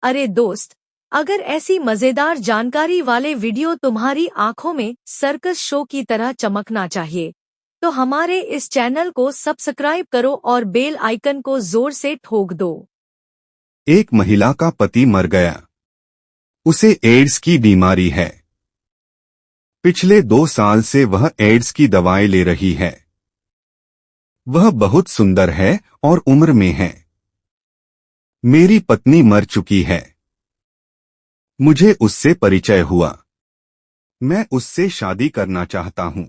अरे दोस्त, अगर ऐसी मजेदार जानकारी वाले वीडियो तुम्हारी आंखों में सर्कस शो की तरह चमकना चाहिए तो हमारे इस चैनल को सब्सक्राइब करो और बेल आइकन को जोर से ठोक दो। एक महिला का पति मर गया। उसे एड्स की बीमारी है। पिछले 2 साल से वह एड्स की दवाएं ले रही है। वह बहुत सुंदर है और उम्र में है। मेरी पत्नी मर चुकी है। मुझे उससे परिचय हुआ। मैं उससे शादी करना चाहता हूं,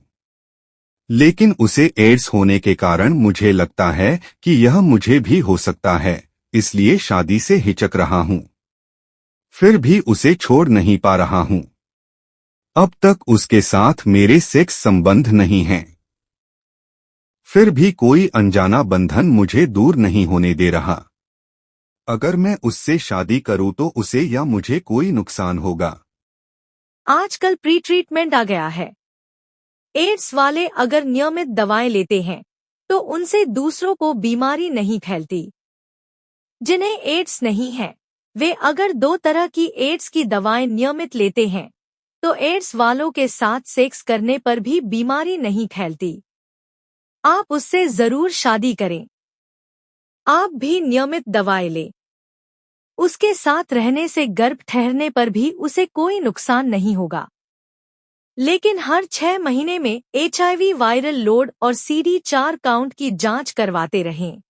लेकिन उसे एड्स होने के कारण मुझे लगता है कि यह मुझे भी हो सकता है, इसलिए शादी से हिचक रहा हूं। फिर भी उसे छोड़ नहीं पा रहा हूं। अब तक उसके साथ मेरे सेक्स संबंध नहीं हैं। फिर भी कोई अनजाना बंधन मुझे दूर नहीं होने दे रहा। अगर मैं उससे शादी करूं तो उसे या मुझे कोई नुकसान होगा। आजकल प्री ट्रीटमेंट आ गया है। एड्स वाले अगर नियमित दवाएं लेते हैं तो उनसे दूसरों को बीमारी नहीं फैलती। जिन्हें एड्स नहीं है वे अगर 2 तरह की एड्स की दवाएं नियमित लेते हैं तो एड्स वालों के साथ सेक्स करने पर भी बीमारी नहीं फैलती। आप उससे जरूर शादी करें। आप भी नियमित दवाएं लें। उसके साथ रहने से गर्भ ठहरने पर भी उसे कोई नुकसान नहीं होगा। लेकिन हर 6 महीने में HIV वायरल लोड और CD4 काउंट की जांच करवाते रहें।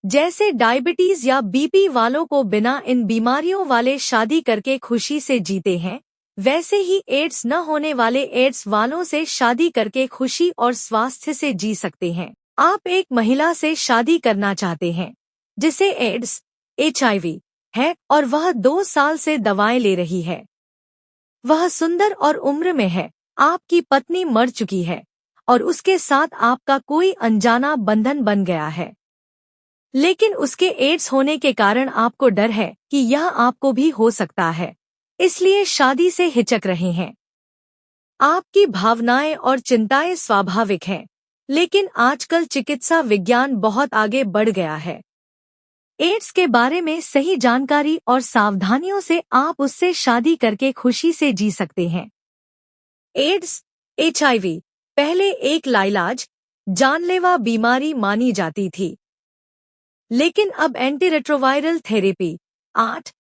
जैसे डायबिटीज या BP वालों को बिना इन बीमारियों वाले शादी करके खुशी से जीते हैं, वैसे ही एड्स न होने वाले एड्स वालों से शादी करके खुशी और स्वास्थ्य से जी सकते हैं। आप एक महिला से शादी करना चाहते हैं जिसे एड्स HIV है और वह 2 साल से दवाएं ले रही है। वह सुंदर और उम्र में है। आपकी पत्नी मर चुकी है और उसके साथ आपका कोई अनजाना बंधन बन गया है। लेकिन उसके एड्स होने के कारण आपको डर है कि यह आपको भी हो सकता है, इसलिए शादी से हिचक रहे हैं। आपकी भावनाएं और चिंताएं स्वाभाविक हैं, लेकिन आजकल चिकित्सा विज्ञान बहुत आगे बढ़ गया है। एड्स के बारे में सही जानकारी और सावधानियों से आप उससे शादी करके खुशी से जी सकते हैं। एड्स HIV पहले एक लाइलाज, जानलेवा बीमारी मानी जाती थी, लेकिन अब एंटीरेट्रोवायरल थेरेपी 8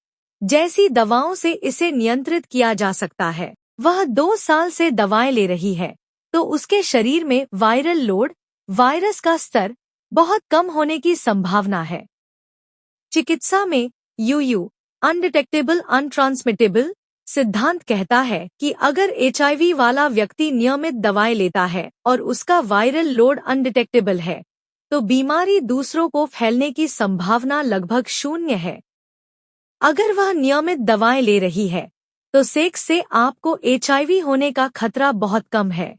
जैसी दवाओं से इसे नियंत्रित किया जा सकता है। वह 2 साल से दवाएं ले रही है तो उसके शरीर में वायरल लोड, वायरस का स्तर बहुत कम होने की संभावना है। चिकित्सा में UU अनडिटेक्टेबल अनट्रांसमिटेबल सिद्धांत कहता है कि अगर HIV वाला व्यक्ति नियमित दवाएं लेता है और उसका वायरल लोड अनडिटेक्टेबल है तो बीमारी दूसरों को फैलने की संभावना लगभग 0 है। अगर वह नियमित दवाएं ले रही है तो सेक्स से आपको HIV होने का खतरा बहुत कम है।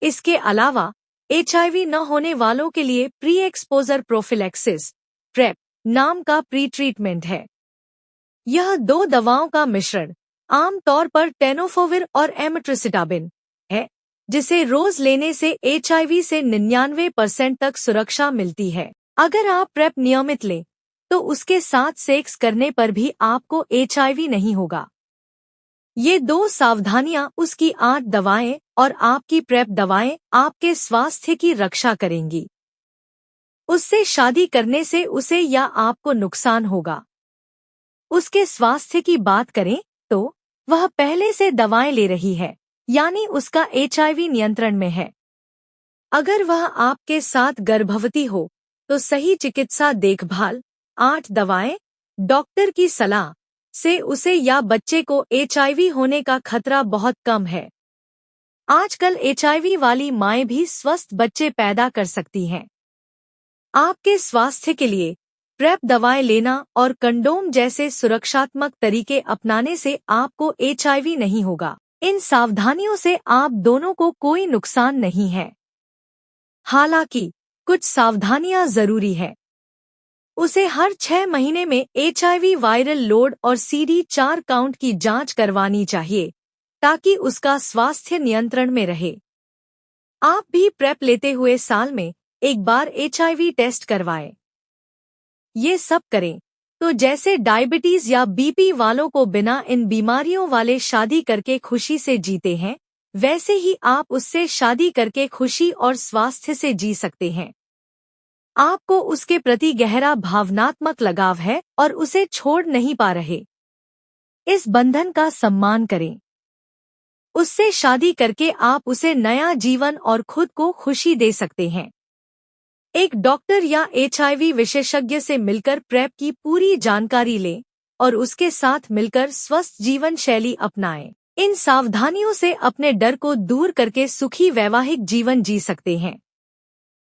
इसके अलावा HIV न होने वालों के लिए प्री एक्सपोजर प्रोफिलैक्सिस PrEP नाम का प्री ट्रीटमेंट है। यह 2 दवाओं का मिश्रण आमतौर पर टेनोफोविर और एमिट्रिसिटाबिन है, जिसे रोज लेने से HIV से 99% तक सुरक्षा मिलती है। अगर आप PrEP नियमित लें तो उसके साथ सेक्स करने पर भी आपको HIV नहीं होगा। ये 2 सावधानियां उसकी 8 दवाएं और आपकी PrEP दवाएं आपके स्वास्थ्य की रक्षा करेंगी। उससे शादी करने से उसे या आपको नुकसान होगा। उसके स्वास्थ्य की बात करें तो वह पहले से दवाएं ले रही है, यानी उसका HIV नियंत्रण में है। अगर वह आपके साथ गर्भवती हो तो सही चिकित्सा देखभाल, 8 दवाएं, डॉक्टर की सलाह से उसे या बच्चे को HIV होने का खतरा बहुत कम है। आजकल HIV वाली माएं भी स्वस्थ बच्चे पैदा कर सकती हैं। आपके स्वास्थ्य के लिए PrEP दवाएं लेना और कंडोम जैसे सुरक्षात्मक तरीके अपनाने से आपको HIV नहीं होगा। इन सावधानियों से आप दोनों को कोई नुकसान नहीं है। हालांकि कुछ सावधानियां जरूरी है। उसे हर 6 महीने में HIV वायरल लोड और CD4 काउंट की जांच करवानी चाहिए ताकि उसका स्वास्थ्य नियंत्रण में रहे। आप भी PrEP लेते हुए साल में एक बार HIV टेस्ट करवाएं। ये सब करें तो जैसे डायबिटीज या बीपी वालों को बिना इन बीमारियों वाले शादी करके खुशी से जीते हैं, वैसे ही आप उससे शादी करके खुशी और स्वास्थ्य से जी सकते हैं। आपको उसके प्रति गहरा भावनात्मक लगाव है और उसे छोड़ नहीं पा रहे। इस बंधन का सम्मान करें। उससे शादी करके आप उसे नया जीवन और खुद को खुशी दे सकते हैं। एक डॉक्टर या एचआईवी विशेषज्ञ से मिलकर प्रेप की पूरी जानकारी लें और उसके साथ मिलकर स्वस्थ जीवन शैली अपनाएं। इन सावधानियों से अपने डर को दूर करके सुखी वैवाहिक जीवन जी सकते हैं।